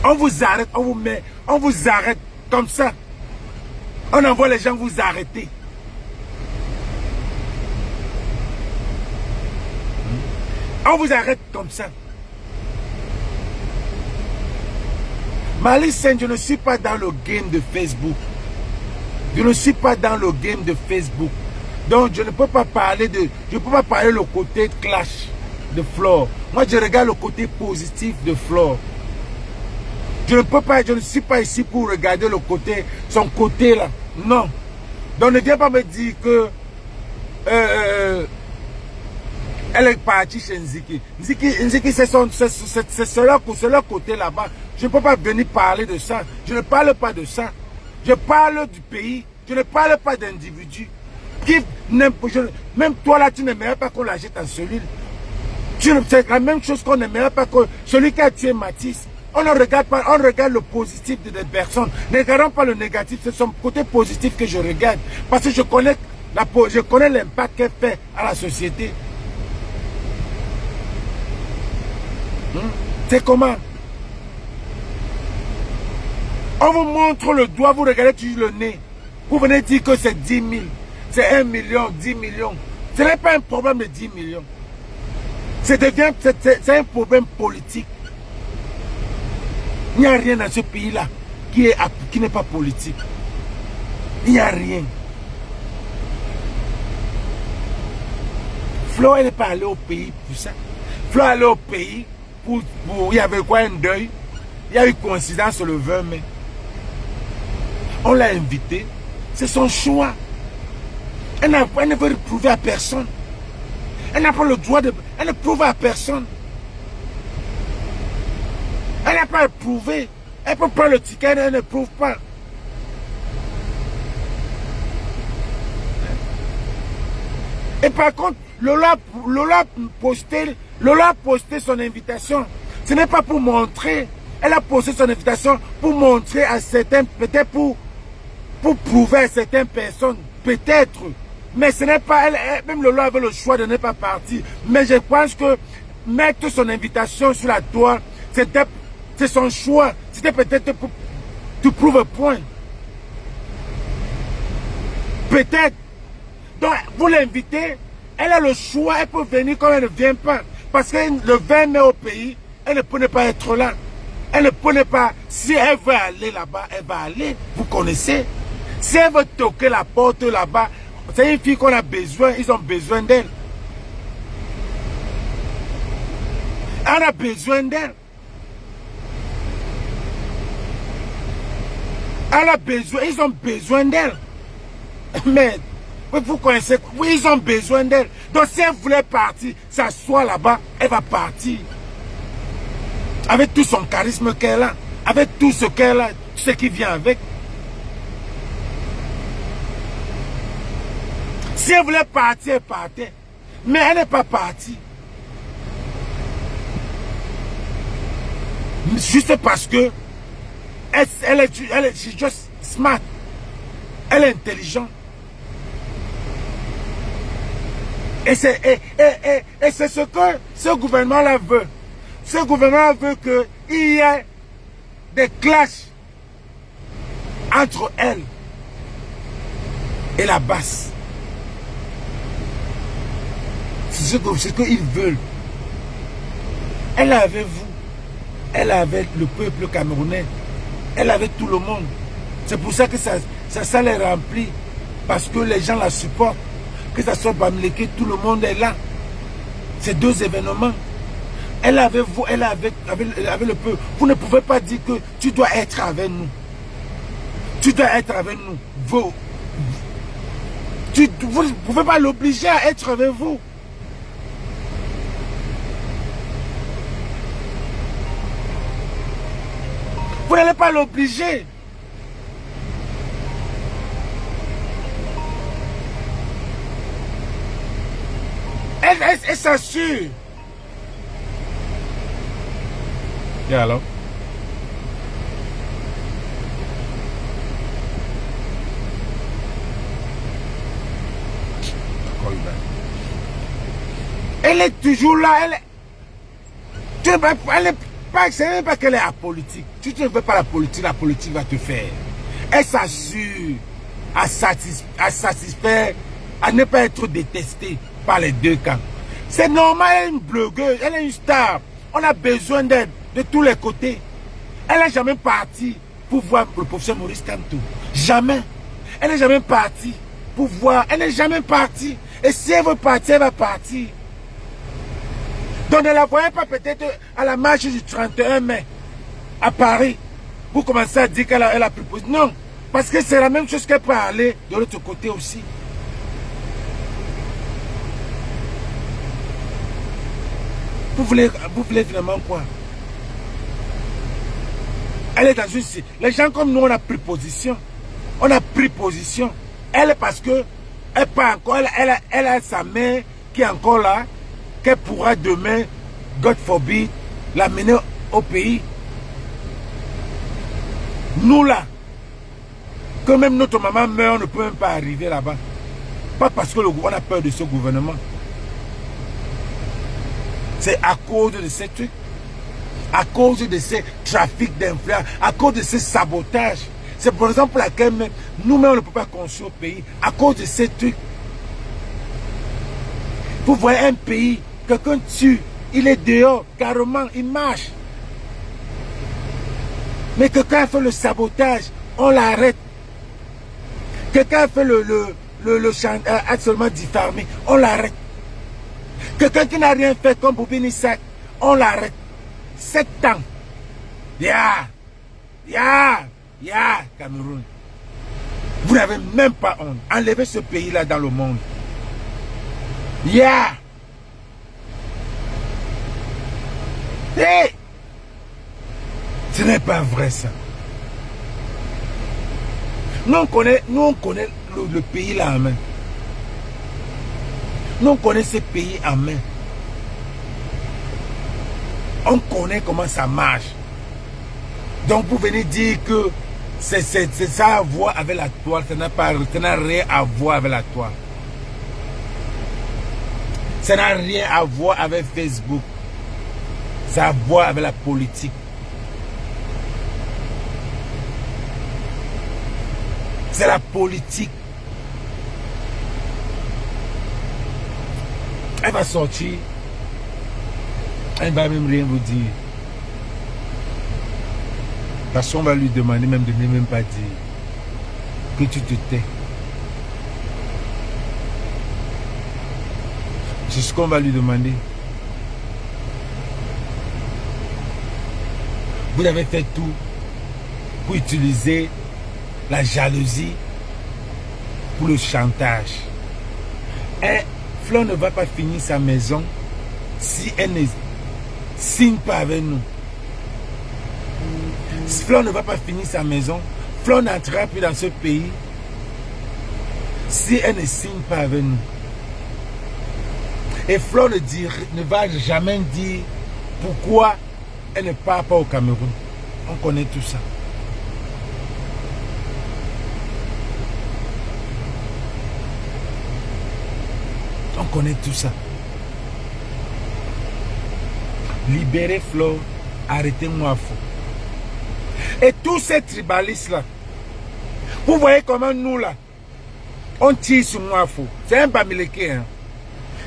[SPEAKER 2] On vous arrête, on vous arrête comme ça. On envoie les gens vous arrêter. On vous arrête comme ça. Malice Saint, je ne suis pas dans le game de Facebook. Je ne suis pas dans le game de Facebook. Donc je ne peux pas parler de... Je ne peux pas parler le côté clash de Flore. Moi je regarde le côté positif de Flore. Je ne peux pas, je ne suis pas ici pour regarder le côté, son côté là. Non. Donc ne viens pas me dire que elle est partie chez Nziki. Nziki c'est leur côté là-bas. Je ne peux pas venir parler de ça. Je ne parle pas de ça. Je parle du pays. Je ne parle pas d'individus. Même toi là, tu n'aimerais pas qu'on la jette en cellule. C'est la même chose qu'on n'aimerait pas que celui qui a tué Matisse. On ne regarde pas, on regarde le positif des personnes. Ne regardons pas le négatif, c'est son côté positif que je regarde. Parce que je connais l'impact qu'elle fait à la société. C'est comment? On vous montre le doigt, vous regardez toujours le nez. Vous venez dire que c'est 10 000, c'est 1 million, 10 millions. Ce n'est pas un problème de 10 millions. C'est un problème politique. Il n'y a rien dans ce pays-là qui n'est pas politique. Il n'y a rien. Flo, elle n'est pas allée au pays pour ça. Flo est allée au pays pour... Il y avait quoi, un deuil? Il y a eu coïncidence le 20 mai. On l'a invitée. C'est son choix. Elle ne veut prouver à personne. Elle n'a pas le droit de... Elle ne prouve à personne. Elle n'a pas à prouver. Elle peut prendre le ticket, elle ne prouve pas. Et par contre, Lola a posté son invitation. Ce n'est pas pour montrer. Elle a posté son invitation pour montrer à certains, peut-être pour prouver à certaines personnes, peut-être. Mais ce n'est pas elle, même Lola avait le choix de ne pas partir. Mais je pense que mettre son invitation sur la toile, c'est son choix. C'était peut-être pour te prouver un point. Peut-être. Donc, vous l'invitez, elle a le choix, elle peut venir quand elle ne vient pas. Parce que le 20 mai au pays, elle ne peut ne pas être là. Elle ne peut pas, si elle veut aller là-bas, elle va aller. Vous connaissez. Si elle veut toquer la porte là-bas, c'est une fille qu'on a besoin, ils ont besoin d'elle. On a besoin d'elle. Elle a besoin, ils ont besoin d'elle. Mais, vous connaissez, oui, ils ont besoin d'elle. Donc si elle voulait partir, s'asseoir là-bas, elle va partir. Avec tout son charisme qu'elle a, avec tout ce qu'elle a, tout ce qui vient avec. Si elle voulait partir, elle partait. Mais elle n'est pas partie. Juste parce que elle est juste smart. Elle est intelligente. Et c'est ce que ce gouvernement-là veut. Ce gouvernement veut qu'il y ait des clashs entre elle et la basse. C'est ce qu'ils veulent. Elle est avec vous. Elle est avec le peuple camerounais. Elle est avec tout le monde. C'est pour ça que ça les remplit. Parce que les gens la supportent. Que ça soit Bamileke, tout le monde est là. C'est deux événements. Elle est avec vous, elle est avec le peuple. Vous ne pouvez pas dire que tu dois être avec nous. Tu dois être avec nous. Vous ne pouvez pas l'obliger à être avec vous. Vous n'allez pas l'obliger. Elle s'assure. Yeah, hello. Elle est toujours là. Elle est pas, c'est même pas qu'elle est apolitique. Tu ne veux pas la politique va te faire. Elle s'assure. à satisfaire, à ne pas être détestée par les deux camps. C'est normal, elle est une blogueuse, elle est une star. On a besoin d'aide de tous les côtés. Elle n'est jamais partie pour voir le professeur Maurice Kamto. Jamais. Elle n'est jamais partie pour voir. Elle n'est jamais partie. Et si elle veut partir, elle va partir. Donc ne la voyez pas peut-être à la marche du 31 mai à Paris. Vous commencez à dire qu'elle a pris position. Non. Parce que c'est la même chose qu'elle peut aller de l'autre côté aussi. Vous voulez finalement quoi? Elle est dans une... Les gens comme nous, on a pris position. On a pris position. Elle, parce que elle pas encore, elle a sa mère qui est encore là, qu'elle pourra demain, God forbid, l'amener au pays. Nous là, que même notre maman meurt, on ne peut même pas arriver là-bas. Pas parce que on a peur de ce gouvernement. C'est à cause de ces trucs, à cause de ces trafics d'influence, à cause de ces sabotages. C'est pour exemple pour laquelle nous-mêmes on ne peut pas construire au pays, à cause de ces trucs. Vous voyez un pays, quelqu'un tue, il est dehors, carrément, il marche. Mais quelqu'un fait le sabotage, on l'arrête. Quelqu'un fait seulement diffamé, on l'arrête. Quelqu'un qui n'a rien fait comme Boubini Isaac, on l'arrête. 7 ans. Cameroun. Vous n'avez même pas honte. Enlevez ce pays-là dans le monde. Hey! Ce n'est pas vrai ça. Nous on connaît le pays là en main. Nous on connaît ce pays en main. On connaît comment ça marche. Donc vous venez dire que c'est ça à voir avec la toile. Ça n'a rien à voir avec la toile. Ça n'a rien à voir avec Facebook. Ça a à voir avec la politique. C'est la politique. Elle va sortir. Elle va même rien vous dire. Parce qu'on va lui demander même de ne même pas dire que tu te tais. C'est ce qu'on va lui demander. Vous avez fait tout pour utiliser la jalousie pour le chantage. Et Fleur ne va pas finir sa maison si elle ne signe pas avec nous. Fleur ne va pas finir sa maison. Fleur n'entrera plus dans ce pays si elle ne signe pas avec nous. Et Fleur ne va jamais dire pourquoi elle ne part pas au Cameroun. On connaît tout ça. On connaît tout ça. Libérez Fleur, arrêtez Mouafo. Et tous ces tribalistes là, vous voyez comment nous là, on tire sur Mouafo. C'est un Bamileke. Hein.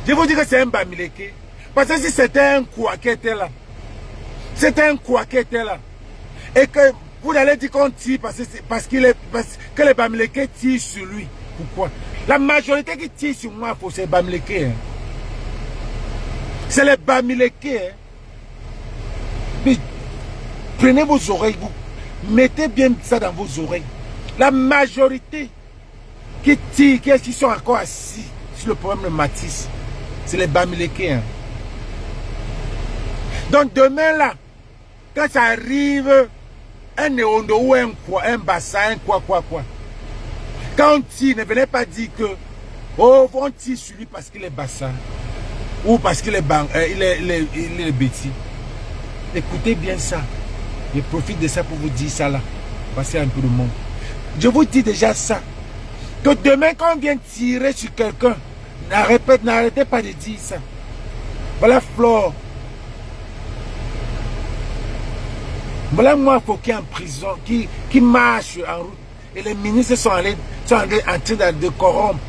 [SPEAKER 2] Je vous dis que c'est un Bamileke. Parce que si c'était un quoi qui était là, c'était un quoi qui était là, et que vous allez dire qu'on tire parce que les Bamileke tirent sur lui. Pourquoi? La majorité qui tire sur moi, c'est les Bamileke. Hein. C'est les Bamileke. Hein. Mais prenez vos oreilles, vous mettez bien ça dans vos oreilles. La majorité qui tire, qui sont encore assis sur le problème de Matisse, c'est les Bamileke. Hein. Donc demain là, quand ça arrive, un néondo ou un bassin, un quoi. Quand on tire, ne venez pas dire que oh, on tire sur lui parce qu'il est bassin ou parce qu'il est il est bêtis. Écoutez bien ça. Je profite de ça pour vous dire ça là. Passez un peu de monde. Je vous dis déjà ça. Que demain, quand on vient tirer sur quelqu'un, n'arrêtez pas de dire ça. Voilà Flore. Voilà moi, faut qu'il est en prison, qui marche en route. Et les ministres sont en train de corrompre.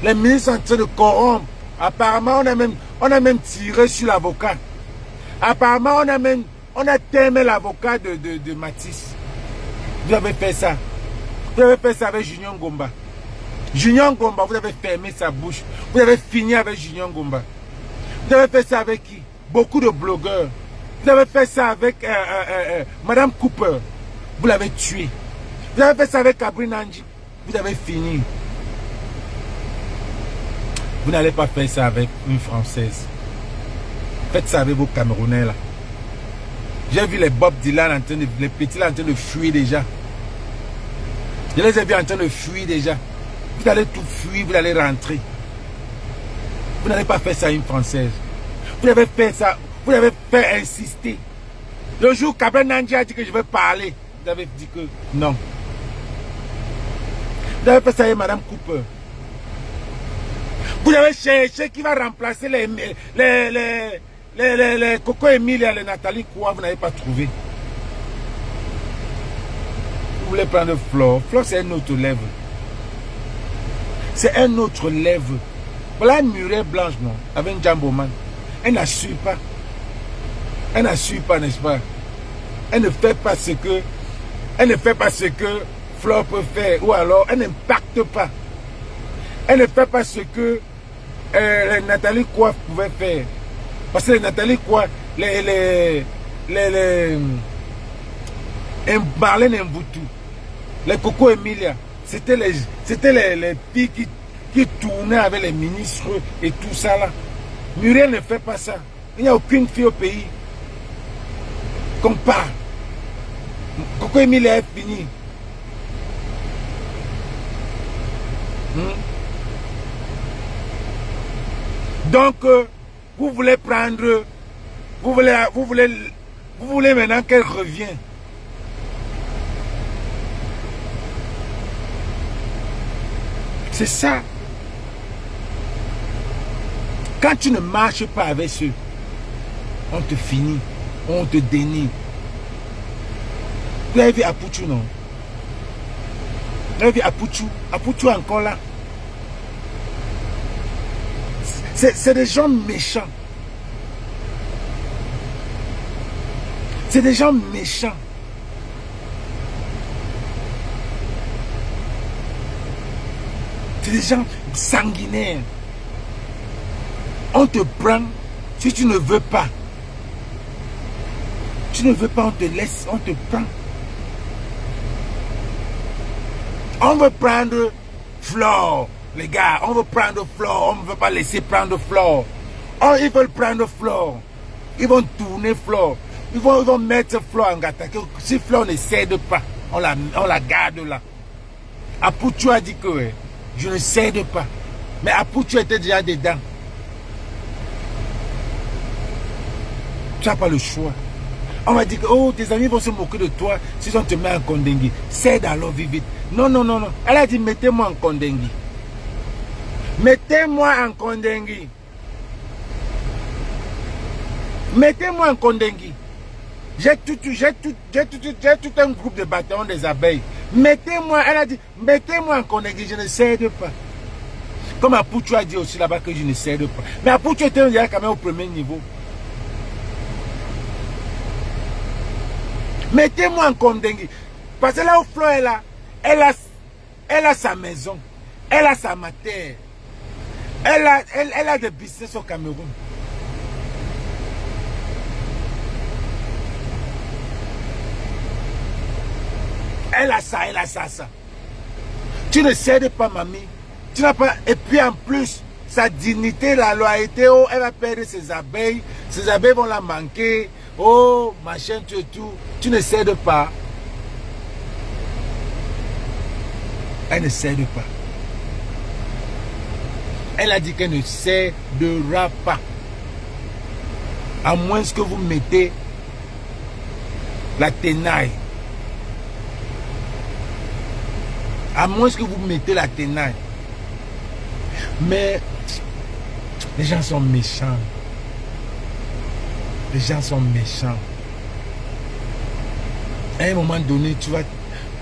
[SPEAKER 2] Les ministres sont en train de corrompre. Apparemment, on a même tiré sur l'avocat. Apparemment, on a tellement l'avocat de Matisse. Vous avez fait ça. Vous avez fait ça avec Junior Ngomba. Junior Ngomba, vous avez fermé sa bouche. Vous avez fini avec Junior Ngomba. Vous avez fait ça avec qui? Beaucoup de blogueurs. Vous avez fait ça avec Madame Cooper. Vous l'avez tué. Vous avez fait ça avec Kabri Nanji. Vous avez fini. Vous n'allez pas faire ça avec une Française. Faites ça avec vos Camerounais là. J'ai vu les Bob Dylan les petits là en train de fuir déjà. Je les ai vus en train de fuir déjà. Vous allez tout fuir, vous allez rentrer. Vous n'allez pas faire ça à une Française. Vous avez fait ça, vous avez fait insister. Le jour Kabri Nanji a dit que je vais parler, vous avez dit que non. Vous avez fait ça avec Madame Cooper. Vous avez cherché qui va remplacer les Coco Emilia, les Nathalie Koua, vous n'avez pas trouvé. Vous voulez prendre Flore. Flore, c'est un autre level. C'est un autre level. Voilà une murée blanche, non, avec un Jamboman. Elle n'assure pas. Elle n'assure pas, n'est-ce pas? Elle ne fait pas ce que... Elle ne fait pas ce que Flore peut faire. Ou alors, elle n'impacte pas. Elle ne fait pas ce que Nathalie Koua pouvait faire. Parce que Nathalie Koua, Marlène Mboutou, les Coco Emilia, c'était les filles qui tournaient avec les ministres et tout ça là. Muriel ne fait pas ça. Il n'y a aucune fille au pays qu'on parle. Coco Emilia est fini. Donc, vous voulez prendre, vous voulez maintenant qu'elle revienne. C'est ça. Quand tu ne marches pas avec ceux, on te finit, on te dénie. Vous avez vu Apouchou, non? Vous avez vu Apouchou? Apouchou encore là. C'est des gens méchants. C'est des gens méchants. C'est des gens sanguinaires. On te prend si tu ne veux pas. Tu ne veux pas, on te laisse, on te prend. On veut prendre Flore. Les gars, on veut prendre Flore, on ne veut pas laisser prendre Flore. Oh, ils veulent prendre Flore. Ils vont tourner Flore. Ils vont mettre Flore en gâteau. Si Flore ne cède pas, on la garde là. Apouchou a dit que je ne cède pas. Mais Apouchou était déjà dedans. Tu n'as pas le choix. On va dire que oh, tes amis vont se moquer de toi si on te met en Kondengui. Cède alors, vite. Non, non, non, non. Elle a dit mettez-moi en Kondengui. Mettez-moi en Kondengui. Mettez-moi en Kondengui. J'ai tout un groupe de bataillons des abeilles. Mettez-moi, elle a dit, mettez-moi en Kondengui, je ne cède pas. Comme Apouchou a dit aussi là-bas que je ne cède pas. Mais Apouchou était quand même au premier niveau. Mettez-moi en Kondengui. Parce que là où Flore est là, elle a sa maison. Elle a sa matière. Elle a des business au Cameroun. Elle a ça. Tu ne cèdes pas, mamie. Tu n'as pas. Et puis en plus, sa dignité, la loyauté, oh, elle va perdre ses abeilles. Ses abeilles vont la manquer. Oh, machin, tout. Tu ne cèdes pas. Elle ne cède pas. Elle a dit qu'elle ne cédera pas. À moins que vous mettez la tenaille. À moins que vous mettez la tenaille. Mais les gens sont méchants. Les gens sont méchants. À un moment donné,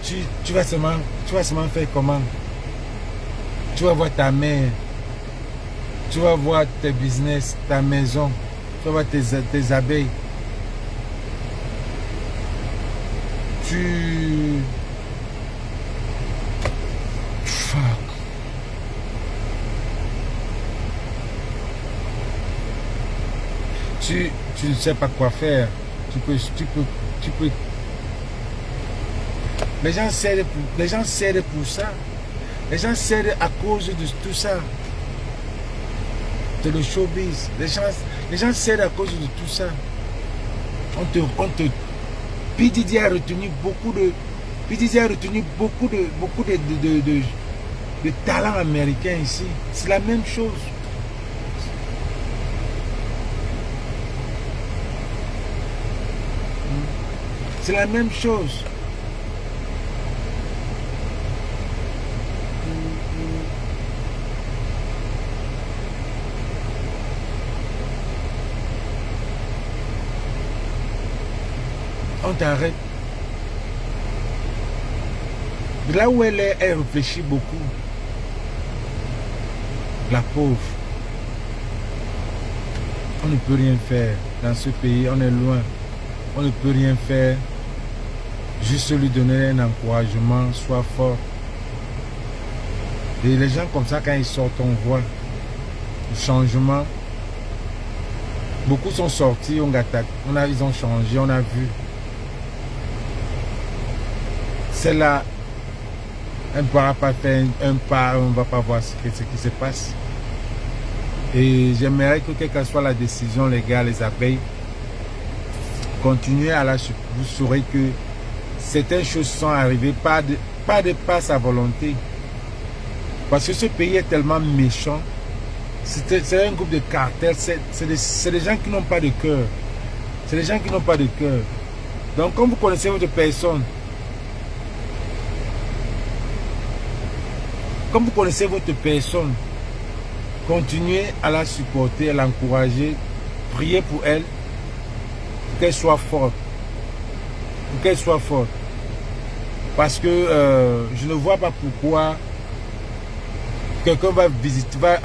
[SPEAKER 2] tu vas seulement faire comment? Tu vas voir ta mère, tu vas voir tes business, ta maison, tu vas voir tes abeilles. Fuck. Tu ne sais pas quoi faire. Tu peux. Les gens cèdent pour ça. Les gens cèdent à cause de tout ça. De le showbiz. Les gens cèdent à cause de tout ça. P. Diddy a retenu beaucoup de talents américains ici. C'est la même chose. C'est la même chose. On t'arrête. De là où elle est, elle réfléchit beaucoup. La pauvre. On ne peut rien faire dans ce pays, on est loin. On ne peut rien faire. Juste lui donner un encouragement, sois fort. Et les gens comme ça, quand ils sortent, on voit le changement. Beaucoup sont sortis, ils ont changé, on a vu. C'est là, on ne pourra pas faire un pas, on ne va pas voir ce qui se passe. Et j'aimerais que quelle que soit la décision, les gars, les abeilles, continuez à la suivre. Vous saurez que certaines choses sont arrivées, pas de sa volonté. Parce que ce pays est tellement méchant. C'est un groupe de cartels, c'est des gens qui n'ont pas de cœur. C'est des gens qui n'ont pas de cœur. Donc, comme vous connaissez votre personne, continuez à la supporter, à l'encourager, priez pour elle, pour qu'elle soit forte. Pour qu'elle soit forte. Parce que je ne vois pas pourquoi quelqu'un va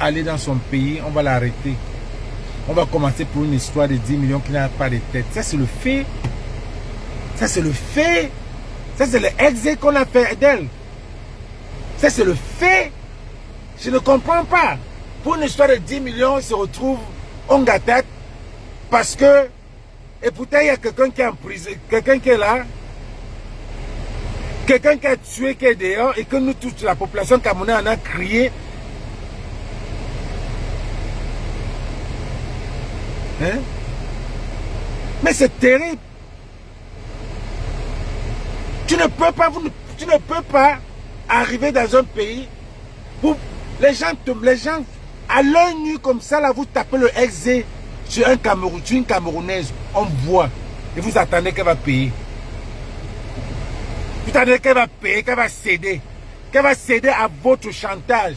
[SPEAKER 2] aller dans son pays, on va l'arrêter. On va commencer pour une histoire de 10 millions qui n'a pas de tête. Ça, c'est le fait. Ça, c'est le fait. Ça, c'est le exé qu'on a fait d'elle. Ça, c'est le fait. Je ne comprends pas. Pour une histoire de 10 millions, on se retrouve en gâtette parce que, et pourtant, il y a quelqu'un qui est en prison, quelqu'un qui est là, quelqu'un qui a tué, qui est dehors, et que nous, toute la population camerounaise en a crié. Hein? Mais c'est terrible. Tu ne peux pas arriver dans un pays où les gens à l'œil nu comme ça, là, vous tapez le exé sur un Cameroun, sur une Camerounaise, on voit, et vous attendez qu'elle va payer. Vous attendez qu'elle va payer, qu'elle va céder à votre chantage.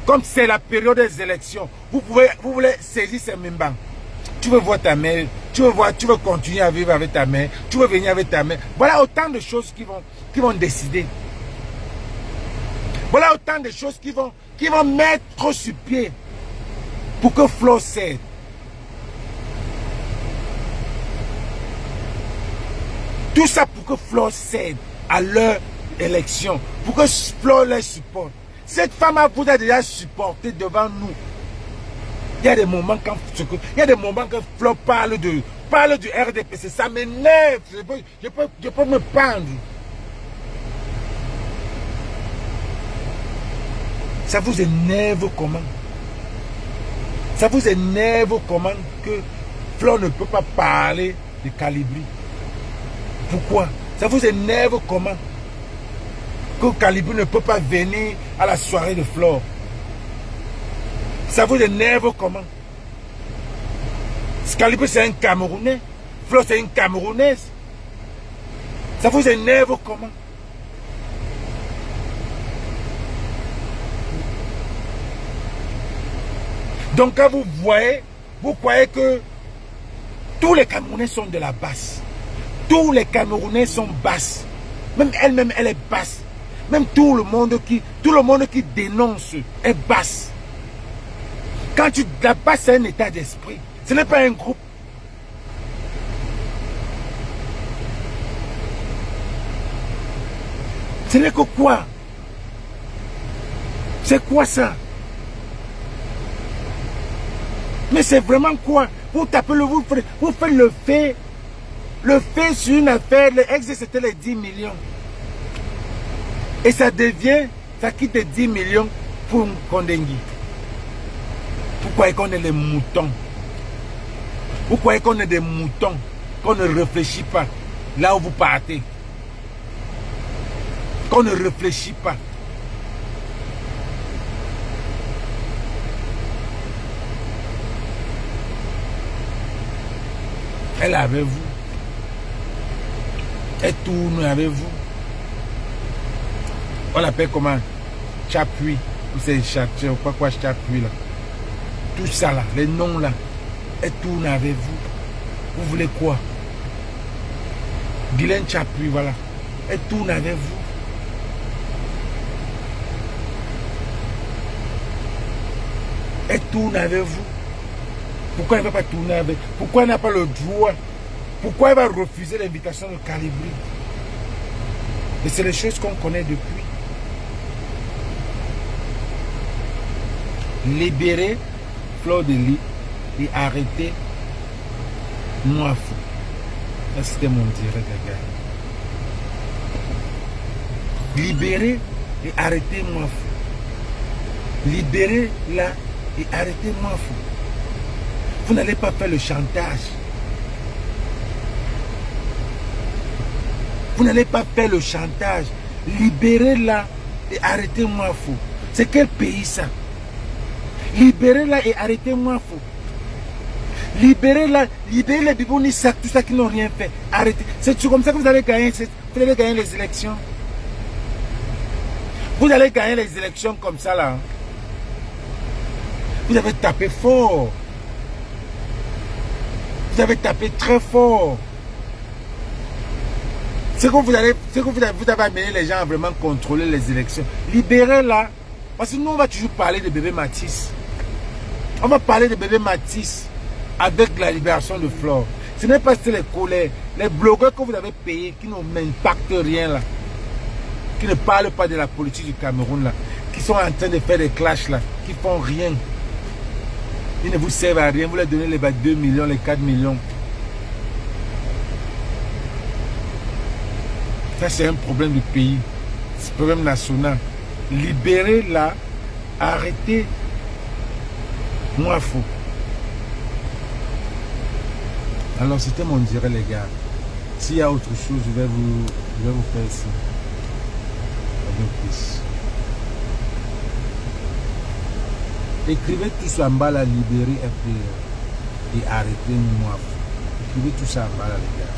[SPEAKER 2] Comme c'est la période des élections, vous voulez saisir ces membres. Tu veux voir ta mère, tu veux continuer à vivre avec ta mère, tu veux venir avec ta mère. Voilà autant de choses qui vont décider. Voilà autant de choses qui vont mettre sur pied pour que Flo cède. Tout ça pour que Flo cède à leur élection, pour que Flo les supporte. Cette femme vous a déjà supporté devant nous. Il y a des moments quand Flo parle du RDPC, ça m'énerve. Je peux me pendre. Ça vous énerve comment? Ça vous énerve comment que Flo ne peut pas parler de Calibri? Pourquoi? Ça vous énerve comment que Calibri ne peut pas venir à la soirée de Flo? Ça vous énerve comment? Calibri c'est un Camerounais, Flo c'est une Camerounaise. Ça vous énerve comment? Donc quand vous croyez que tous les Camerounais sont de la basse. Tous les Camerounais sont basses. Même elle-même, elle est basse. Même tout le monde qui dénonce est basse. Quand la basse, c'est un état d'esprit. Ce n'est pas un groupe. Ce n'est que quoi? C'est quoi ça? Mais c'est vraiment quoi? Vous tapez vous faites le fait sur une affaire, l'ex c'était les 10 millions. Et ça quitte 10 millions pour Kondengui. Vous croyez qu'on est des moutons? Vous croyez qu'on est des moutons, qu'on ne réfléchit pas là où vous partez? Qu'on ne réfléchit pas. Elle est avec vous. Elle tourne avec vous. On l'appelle comment? Chapuis. Ou c'est Chapuis, ou quoi Chapuis là. Tout ça là, les noms là. Elle tourne avec vous. Vous voulez quoi? Guylaine Chapuis, voilà. Elle tourne avec vous. Elle tourne avec vous. Pourquoi elle ne va pas tourner avec? Pourquoi elle n'a pas le droit? Pourquoi elle va refuser l'invitation de Calibri? Et c'est les choses qu'on connaît depuis. Libérer Fleur de Lys et arrêter moi fou. Ça c'était mon direct, les gars. Libérer et arrêter moi fou. Libérer là et arrêter moi fou. Vous n'allez pas faire le chantage. Vous n'allez pas faire le chantage. Libérez-la et arrêtez-moi fou. C'est quel pays ça? Libérez-la et arrêtez-moi fou. Libérez-la, libérez les bibounis, tout ça qui n'ont rien fait. Arrêtez. C'est comme ça que vous allez gagner les élections. Vous allez gagner les élections comme ça là. Vous avez tapé fort. Vous avez tapé très fort. C'est que vous avez amené les gens à vraiment contrôler les élections. Libérez-la. Parce que nous, on va toujours parler de bébé Mathis. On va parler de bébé Mathis avec la libération de Flore. Ce n'est pas les collègues, les blogueurs que vous avez payés qui n'impactent rien là. Qui ne parlent pas de la politique du Cameroun là. Qui sont en train de faire des clashs là. Qui font rien. Ils ne vous servent à rien. Vous leur donnez les 2 millions, les 4 millions. Ça, c'est un problème du pays. C'est un problème national. Libérez-la. Arrêtez. Moi, faux. Alors, c'était mon direct, les gars. S'il y a autre chose, je vais vous faire ici. Écrivez tout ça en bas, la libérer et arrêtez moi. Écrivez tout ça en bas, les gars.